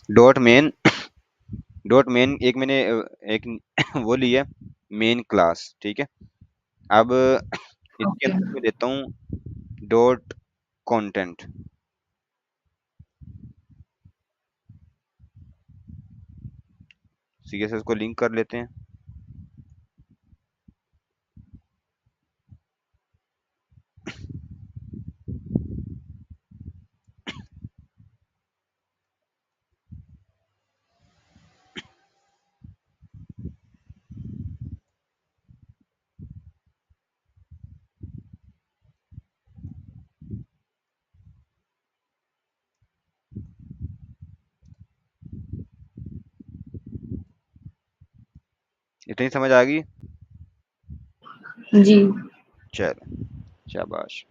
Dot main dot main एक मैंने एक वो ली है मेन क्लास, ठीक है। अब इसके ओके। अंदर मैं लेता हूँ डॉट कंटेंट। सीएसएस को लिंक कर लेते हैं। इतनी समझ आ गई? जी। चलो, शाबाश।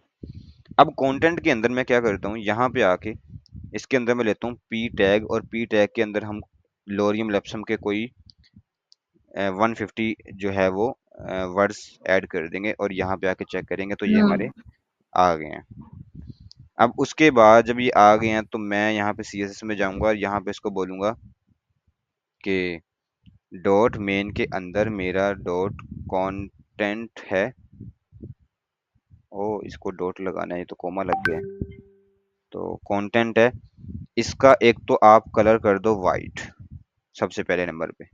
अब कंटेंट के अंदर मैं क्या करता हूँ, यहाँ पे आके इसके अंदर मैं लेता हूँ पी टैग, और पी टैग के अंदर हम लोरियम लेप्सम के कोई 150 जो है वो वर्ड्स ऐड कर देंगे, और यहाँ पे आके चेक करेंगे तो ये हमारे हम्म। आ गए हैं। अब उसके बाद जब ये आ गए हैं तो मैं यहाँ पे सीएसएस में जाऊंगा और यहाँ पे इसको बोलूंगा कि डॉट मेन के अंदर मेरा डॉट कंटेंट है। ओ, इसको डॉट लगाना है, ये तो कोमा लग गया है। तो कंटेंट है, इसका एक तो आप कलर कर दो वाइट सबसे पहले नंबर पे।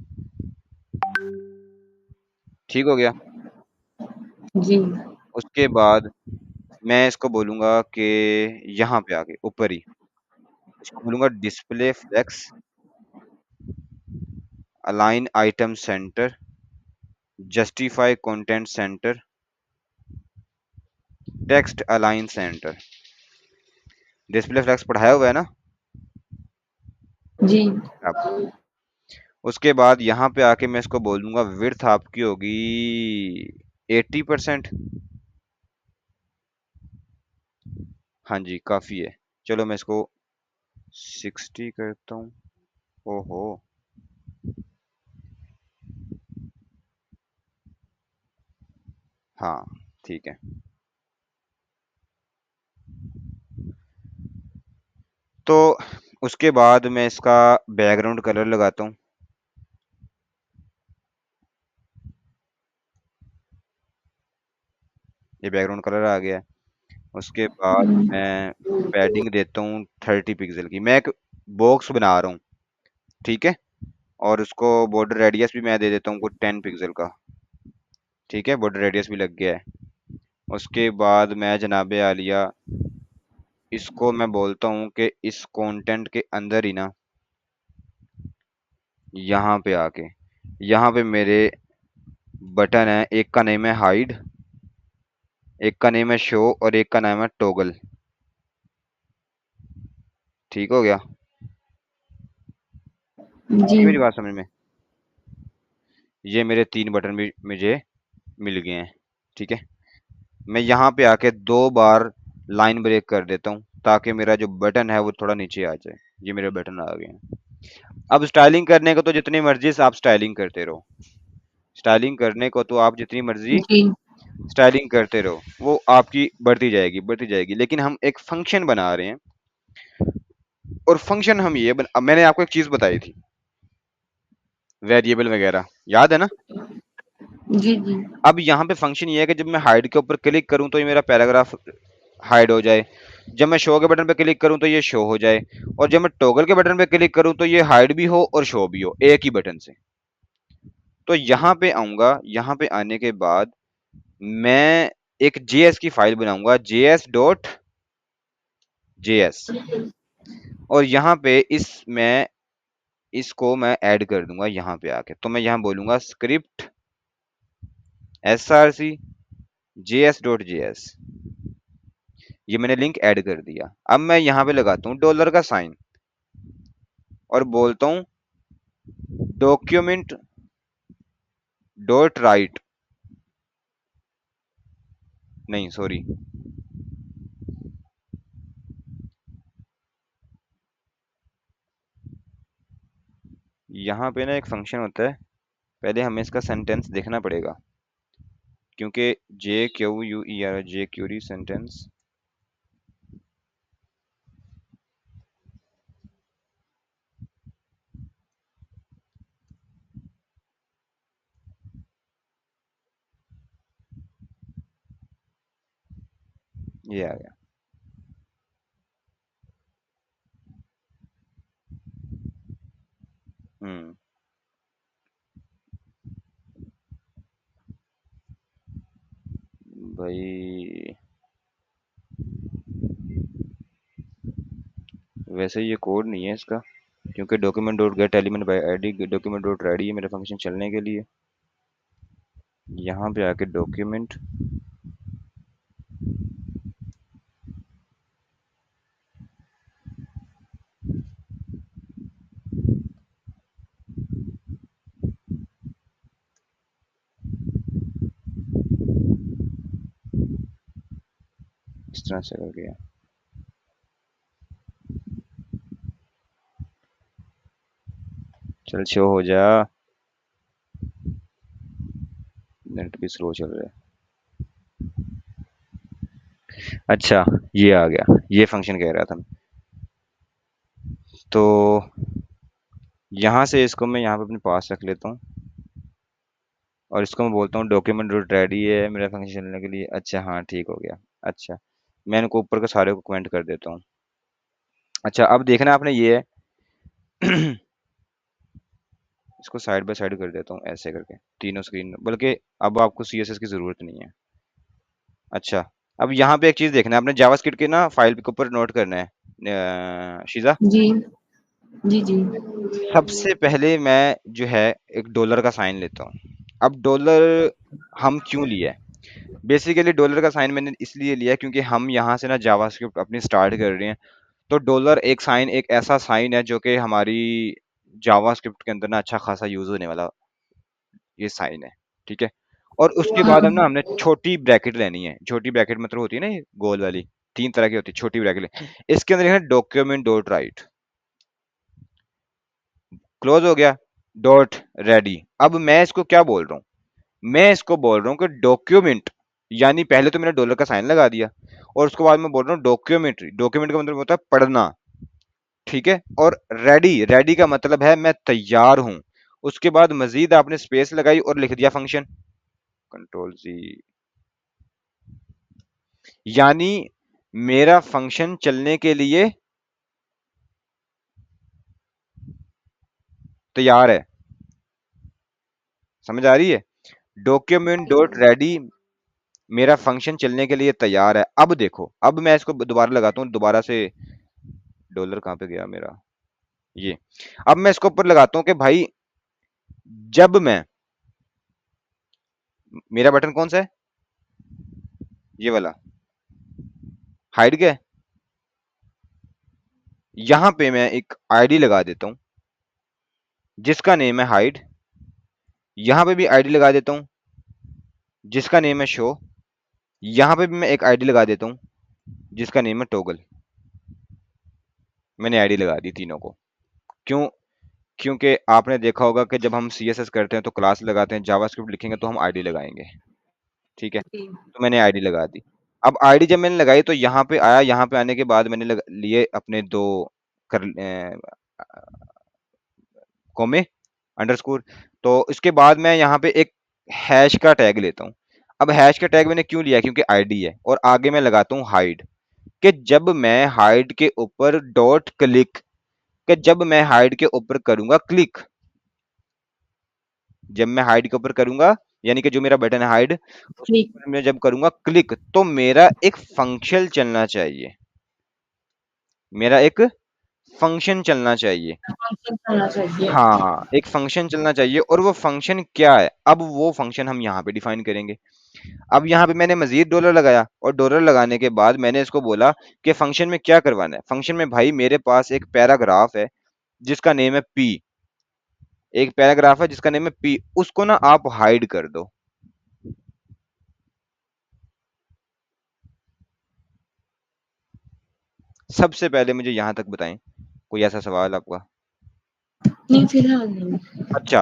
ठीक हो गया। जी। उसके बाद मैं इसको बोलूंगा कि यहाँ पे आके ऊपर ही इसको बोलूंगा display flex, align item center, justify content center, text align center. Display flex पढ़ाया हुआ है ना? जी। अब उसके बाद यहाँ पे आके मैं इसको बोलूंगा विड्थ आपकी होगी 80%। हाँ जी, काफी है। चलो मैं इसको 60 करता हूँ। ओहो, हाँ, ठीक है। तो उसके बाद मैं इसका बैकग्राउंड कलर लगाता हूँ। ये बैकग्राउंड कलर आ गया है। उसके बाद मैं पैडिंग देता हूँ 30 पिक्सल की। मैं एक बॉक्स बना रहा हूँ, ठीक है। और उसको बॉर्डर रेडियस भी मैं दे देता हूँ कुछ 10 पिक्सल का, ठीक है। बॉर्डर रेडियस भी लग गया है। उसके बाद मैं जनाबे आलिया इसको मैं बोलता हूँ कि इस कंटेंट के अंदर ही ना, यहाँ पे आके यहाँ पे मेरे बटन है, एक का नेम है हाइड, एक का नेम है शो, और एक का नाम है टॉगल। ठीक हो गया? जी। ये मेरी बात समझ में? ये मेरे 3 बटन भी मुझे मिल गए हैं, ठीक है। मैं यहाँ पे आके 2 बार लाइन ब्रेक कर देता हूँ ताकि मेरा जो बटन है वो थोड़ा नीचे आ जाए। ये मेरे बटन आ गए हैं। अब स्टाइलिंग करने को तो जितनी मर्जी से आप स्टाइलिंग करते रहो, स्टाइलिंग करने को तो आप जितनी मर्जी जी। स्टाइलिंग करते रहो, वो आपकी बढ़ती जाएगी बढ़ती जाएगी। लेकिन हम एक फंक्शन बना रहे हैं, और फंक्शन हम अब मैंने आपको एक चीज बताई थी, वेरिएबल वगैरह, याद है ना? जी। जी। अब यहाँ पे फंक्शन ये है कि जब मैं हाइड के ऊपर क्लिक करूँ तो ये मेरा पैराग्राफ हाइड हो जाए, जब मैं शो के बटन पे क्लिक करूँ तो ये शो हो जाए, और जब मैं टॉगल के बटन पे क्लिक करूँ तो ये हाइड भी हो और शो भी हो एक ही बटन से। तो यहाँ पे आऊंगा, यहाँ पे आने के बाद मैं एक जेएस की फाइल बनाऊंगा, js.js, और यहाँ पे इसको मैं ऐड कर दूंगा यहाँ पे आके। तो मैं यहाँ बोलूंगा स्क्रिप्ट src js.js। ये मैंने लिंक ऐड कर दिया। अब मैं यहाँ पे लगाता हूँ डॉलर का साइन और बोलता हूँ डॉक्यूमेंट डॉट राइट, नहीं सॉरी, यहाँ पे ना एक फंक्शन होता है, पहले हमें इसका सेंटेंस देखना पड़ेगा, क्योंकि JQUER जे क्यूरी सेंटेंस, ये आ गया। हम्म। भाई वैसे ये कोड नहीं है इसका, क्योंकि document dot gate element by ID, document dot ready है मेरा फंक्शन चलने के लिए। यहाँ पे आके डॉक्यूमेंट, इस तरह से कर गया। चल शो हो जा। नेट भी स्लो चल रहा है। अच्छा, ये आ गया, ये फंक्शन कह रहा था मैं। तो यहाँ से इसको मैं यहाँ पे अपने पास रख लेता हूँ, और इसको मैं बोलता हूँ डॉक्यूमेंट डॉट रेडी है मेरा फंक्शन चलने के लिए। अच्छा हाँ ठीक हो गया। अच्छा, मैं इनको ऊपर के सारे को कमेंट कर देता हूँ। अच्छा, अब देखना आपने ये है इसको साइड बाय साइड कर देता हूँ ऐसे करके, तीनों स्क्रीन, बल्कि अब आपको सीएसएस की जरूरत नहीं है। अच्छा, अब यहाँ पे एक चीज देखना है आपने, जावास्क्रिप्ट की ना फाइल के ऊपर नोट करना है शीजा। जी जी जी सबसे पहले मैं जो है एक डॉलर का साइन लेता हूँ। अब डॉलर हम क्यों लिया है? बेसिकली डॉलर का साइन मैंने इसलिए लिया है क्योंकि हम यहाँ से ना जावास्क्रिप्ट अपनी स्टार्ट कर रहे हैं। तो डॉलर एक साइन, एक ऐसा साइन है जो कि हमारी जावास्क्रिप्ट के अंदर ना अच्छा खासा यूज होने वाला ये साइन है। ठीक है। और उसके बाद हम ना हमने छोटी ब्रैकेट लेनी है। छोटी ब्रैकेट मतलब होती है ना ये गोल वाली, तीन तरह की होती है छोटी ब्रैकेट। इसके अंदर है डॉक्यूमेंट डॉट राइट, क्लोज हो गया, डॉट रेडी। अब मैं इसको क्या बोल रहा हूँ? मैं इसको बोल रहा हूँ कि डॉक्यूमेंट, यानी पहले तो मैंने डॉलर का साइन लगा दिया, और उसके बाद मैं बोल रहा हूँ डॉक्यूमेंट। डॉक्यूमेंट का मतलब होता है पढ़ना। ठीक है। और रेडी, रेडी का मतलब है मैं तैयार हूं। उसके बाद मजीद आपने स्पेस लगाई और लिख दिया फंक्शन, कंट्रोल सी, यानी मेरा फंक्शन चलने के लिए तैयार है। समझ आ रही है? डॉक्यूमेंट डॉट रेडी, मेरा फंक्शन चलने के लिए तैयार है। अब देखो, अब मैं इसको दोबारा लगाता हूँ दोबारा से। डॉलर कहाँ पे गया मेरा? ये। अब मैं इसको ऊपर लगाता हूँ कि भाई जब मैं, मेरा बटन कौन सा है? ये वाला, हाइड गया। यहां पे मैं एक आईडी लगा देता हूं जिसका नेम है हाइड। यहां पे भी आईडी लगा देता हूं जिसका नेम है शो। यहां पे भी मैं एक आईडी लगा देता हूं जिसका नेम है टॉगल। मैंने आईडी लगा दी तीनों को। क्यों? क्योंकि आपने देखा होगा कि जब हम सीएसएस करते हैं तो क्लास लगाते हैं, जावास्क्रिप्ट लिखेंगे तो हम आईडी लगाएंगे। ठीक है। जी तो मैंने आईडी लगा दी। अब आईडी जब मैंने लगाई तो यहाँ पे आया, यहाँ पे आने के बाद मैंने लिए अपने दो कर कॉमे अंडरस्कोर। तो इसके बाद मैं यहाँ पे एक हैश का टैग लेता हूँ। अब हैश का टैग मैंने क्यों लिया? क्योंकि आईडी है, और आगे मैं लगाता हूँ हाइड, कि जब मैं हाइड के ऊपर डॉट क्लिक, कि जब मैं हाइड के ऊपर करूंगा क्लिक, जब मैं हाइड के ऊपर करूंगा, यानी कि जो मेरा बटन है हाइड, उसके ठीक ऊपर मैं जब करूंगा क्लिक तो मेरा एक फंक्शन चलना चाहिए। मेरा एक फंक्शन चलना चाहिए। फंक्शन करना चाहिए। हाँ, एक फंक्शन चलना चाहिए, और वो फंक्शन क्या है? अब वो फंक्शन हम यहाँ पे डिफाइन करेंगे। अब यहाँ पे मैंने मजीद डॉलर लगाया, और डॉलर लगाने के बाद मैंने इसको बोला कि फंक्शन में क्या करवाना है। फंक्शन में भाई मेरे पास एक पैराग्राफ है जिसका नेम है पी, एक पैराग्राफ है जिसका नेम है पी, उसको ना आप हाइड कर दो। सबसे पहले मुझे यहाँ तक बताएं, कोई ऐसा सवाल आपका? नहीं, फिलहाल नहीं। अच्छा,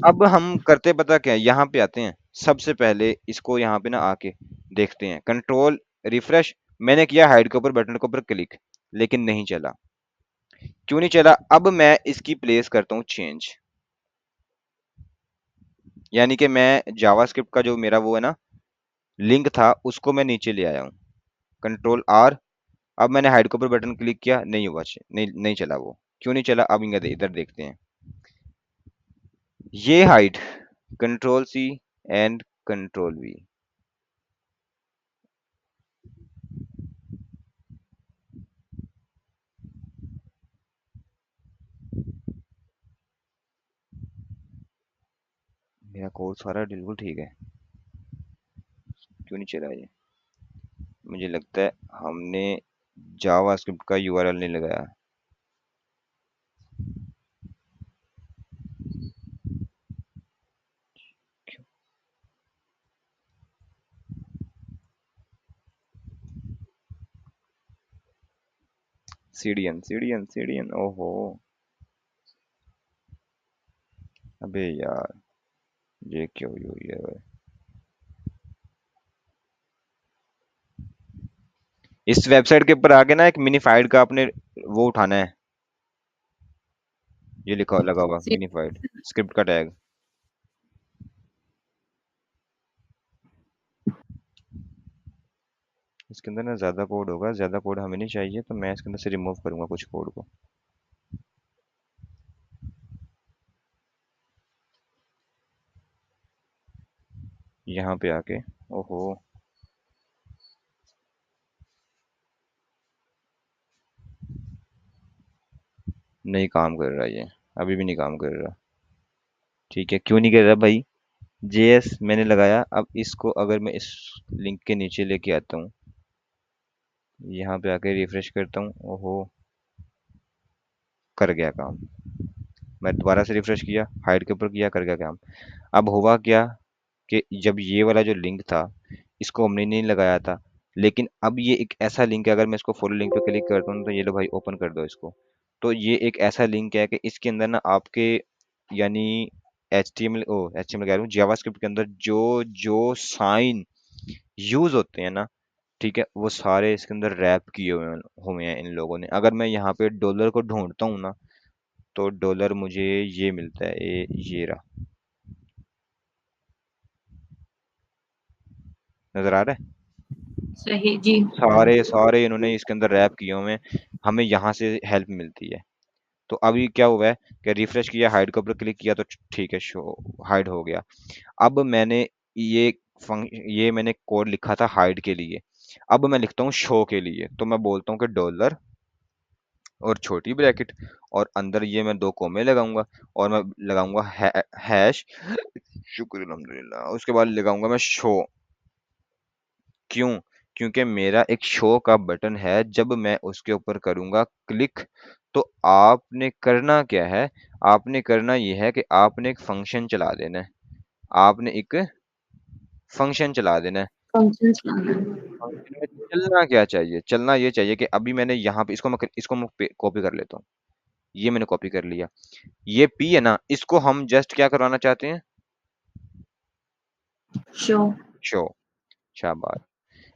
अब हम करते पता क्या है, यहाँ पे आते हैं। सबसे पहले इसको यहाँ पे ना आके देखते हैं, कंट्रोल रिफ्रेश। मैंने किया हाइड के ऊपर, बटन के ऊपर क्लिक, लेकिन नहीं चला। क्यों नहीं चला? अब मैं इसकी प्लेस करता हूँ चेंज, यानी कि मैं जावास्क्रिप्ट का जो मेरा वो है ना लिंक था उसको मैं नीचे ले आया हूँ। Control R. अब मैंने हाइड के ऊपर बटन क्लिक किया, नहीं हुआ, नहीं नहीं चला वो। क्यों नहीं चला, अब इधर देखते हैं। ये hide, control C and control V. मेरा कोड सारा बिल्कुल ठीक है, क्यों नहीं चला ये? मुझे लगता है हमने जावास्क्रिप्ट का यूआरएल नहीं लगाया। सीडीएन सीडीएन सीडीएन, ओहो। अबे यार, ये क्यों हुई है? इस वेबसाइट के ऊपर आके ना एक मिनीफाइड का आपने वो उठाना है, ये लिखा लगा हुआ मिनीफाइड स्क्रिप्ट का टैग। इसके अंदर ना ज्यादा कोड होगा, ज्यादा कोड हमें नहीं चाहिए, तो मैं इसके अंदर से रिमूव करूंगा कुछ कोड को। यहाँ पे आके, ओहो, नहीं काम कर रहा ये, अभी भी नहीं काम कर रहा। ठीक है, क्यों नहीं कर रहा भाई? जेएस मैंने लगाया, अब इसको अगर मैं इस लिंक के नीचे लेके आता हूँ, यहाँ पे आके रिफ्रेश करता हूँ, ओहो, कर गया काम। मैं दोबारा से रिफ्रेश किया, हाइड के ऊपर किया, कर गया काम। अब हुआ क्या कि जब ये वाला जो लिंक था, इसको हमने नहीं लगाया था, लेकिन अब ये एक ऐसा लिंक है, अगर मैं इसको फॉलो लिंक पे क्लिक करता हूँ तो ये लो भाई, ओपन कर दो इसको। तो ये एक ऐसा लिंक है कि इसके अंदर ना आपके, यानी एच टी एम एल कह रहा हूँ, जावास्क्रिप्ट के अंदर जो जो साइन यूज होते हैं ना, ठीक है, वो सारे इसके अंदर रैप किए हुए हैं इन लोगों ने। अगर मैं यहाँ पे डॉलर को ढूंढता हूँ ना, तो डॉलर मुझे ये मिलता है, ये रहा, नजर आ रहा है? सही जी। सारे सारे इन्होंने इसके अंदर रैप किए हुए हैं, हमें यहाँ से हेल्प मिलती है। तो अभी क्या हुआ है कि रिफ्रेश किया, हाइड के ऊपर क्लिक किया, तो ठीक है, शो हाइड हो गया। अब मैंने ये ये मैंने कोड लिखा था हाइड के लिए, अब मैं लिखता हूँ शो के लिए। तो मैं बोलता हूँ कि डॉलर और छोटी ब्रैकेट, और अंदर ये मैं दो कोमे लगाऊंगा, और मैं लगाऊंगा हैश, शुक्र अल्हम्दुलिल्लाह, उसके बाद लगाऊंगा मैं शो। क्यों? क्योंकि मेरा एक शो का बटन है, जब मैं उसके ऊपर करूंगा क्लिक, तो आपने करना क्या है, आपने करना यह है कि आपने एक फंक्शन चला देना है, आपने एक फंक्शन चला देना है। फंक्शंस लाना है। फंक्शन में चलना क्या चाहिए, चलना ये चाहिए कि अभी मैंने यहाँ पे इसको मैं कॉपी कर लेता हूँ। ये मैंने कॉपी कर लिया, ये पी है ना, इसको हम जस्ट क्या करवाना चाहते हैं, शो। शो। शाबाश,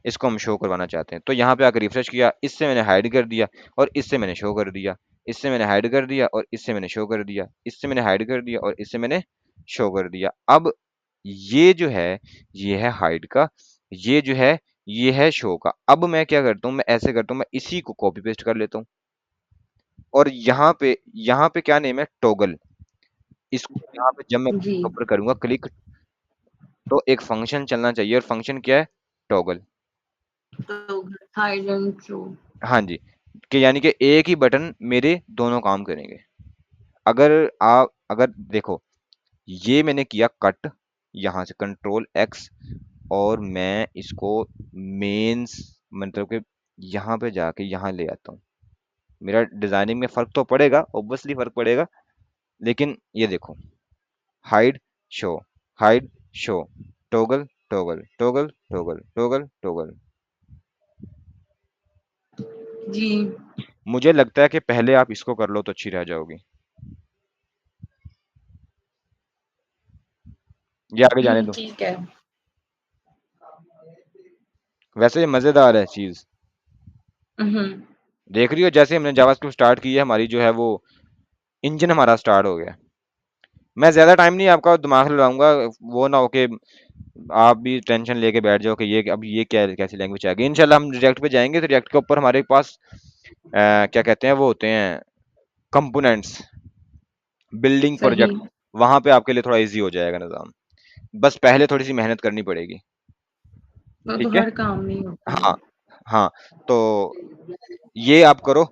इसको हम शो करवाना चाहते हैं। तो यहाँ पे आकर रिफ्रेश किया, इससे मैंने हाइड कर दिया और इससे मैंने शो कर दिया, इससे मैंने हाइड कर दिया और इससे मैंने शो कर दिया, इससे मैंने हाइड कर दिया और इससे मैंने शो कर दिया। अब ये जो है, ये है हाइड का, ये जो है, ये है शो का। अब मैं क्या करता हूँ, मैं ऐसे करता हूँ, मैं इसी को कॉपी पेस्ट कर लेता हूँ, और यहाँ पे क्या नेम है, टॉगल। इसको यहाँ पे जब मैं जी। इसके ऊपर करूंगा क्लिक, तो एक फंक्शन चलना चाहिए, और फंक्शन क्या है, टॉगल। तो हाइड एंड शो। हाँ जी, कि यानी कि एक ही बटन मेरे दोनों काम करेंगे। अगर अगर देखो, ये मैंने किया कट, यहाँ से कंट्रोल एक्स, और मैं इसको मेंस, मतलब कि यहाँ पे जाके यहाँ ले आता हूँ। मेरा डिजाइनिंग में फर्क तो पड़ेगा, ऑब्वियसली फर्क पड़ेगा, लेकिन ये देखो, hide show, hide show, toggle toggle toggle toggle toggle toggle. जी। मुझे लगता है कि पहले आप इसको कर लो तो अच्छी रह जाओगी, ये आगे जाने दो। ठीक है। वैसे ये मजेदार है चीज, हम्म। देख रही हो, जैसे हमने जावास्क्रिप्ट स्टार्ट की है, हमारी जो है वो इंजन हमारा स्टार्ट हो गया। मैं ज्यादा टाइम नहीं आपका दिमाग लड़ाऊंगा, वो ना हो के आप भी टेंशन लेके बैठ जाओ कि ये अब ये क्या कैसी लैंग्वेज आ गई। इंशाल्लाह हम रिएक्ट पे जाएंगे तो रिएक्ट के ऊपर हमारे पास क्या कहते हैं वो होते हैं कंपोनेंट्स, बिल्डिंग सही। प्रोजेक्ट, वहां पे आपके लिए थोड़ा इजी हो जाएगा निज़ाम। बस पहले थोड़ी सी मेहनत करनी पड़ेगी। वो तो ठीक है। हर काम में ही होती है। हाँ हाँ। तो ये आप करो,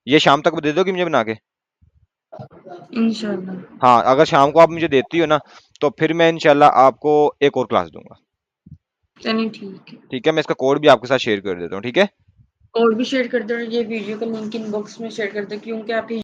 ये शाम तक दे दोगी मुझे बना के? इंशाल्लाह। हाँ, अगर शाम को आप मुझे देती हो ना, तो फिर मैं इंशाल्लाह आपको एक और क्लास दूंगा। चलिए ठीक है। ठीक है, मैं इसका कोड भी आपके साथ शेयर कर देता हूँ। ठीक है। और भी शेयर कर दो, ये वीडियो का लिंक इनबॉक्स में शेयर कर दो, क्योंकि आपकी